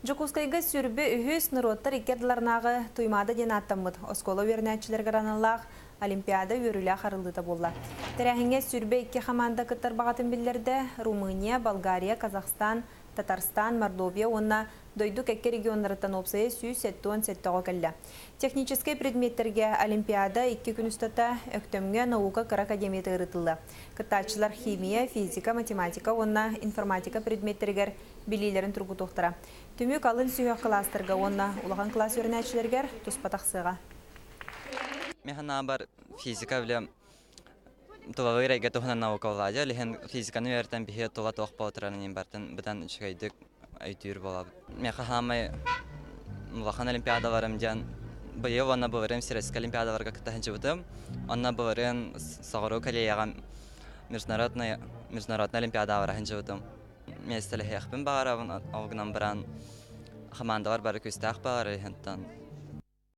Жокускайга сүрбі үхіс нұроттар икерділарнағы туймады ден аттамыд. Оскола вернәтчілер garanаллақ Олимпиада өрілі қарылыда болла. Тәрәхінге сүрбі 2 команда кыттар бағатын білдерді Румыния, Болгария, Казахстан, Татарстан, Мордовия, онна дойдук әкке регионларыттан опсайы сүй сәттуан кәлі. Технический предметтерге Олимпиада 2 күн үстата өктөмге наука кыр академияты ырытылы. Кыттачылар химия, физика, математика, онна информатика предметтергер билилерін тұрғы тоқтыра. Түмік алын сүйі кластырға, онна улаған класс өрнәтшілергер тұспатақсыға. Механа бар физика білем Тулавы райга тухна наука оладя, лихен физиканы өртен бихе тула тоқ паутыранын бартын бұдан үшкайдық әйтүйір болады. Меха хамай мулахан олимпиадаларым жан бұйы онна бұвырым сирескі олимпиадаларға кітахын жывытым. Онна бұвырын сағыру калияға международный олимпиада аварахын жывытым. Местелі хеқпін бағаравын алғынан біран командалар бары көстәқ бағары хенттан.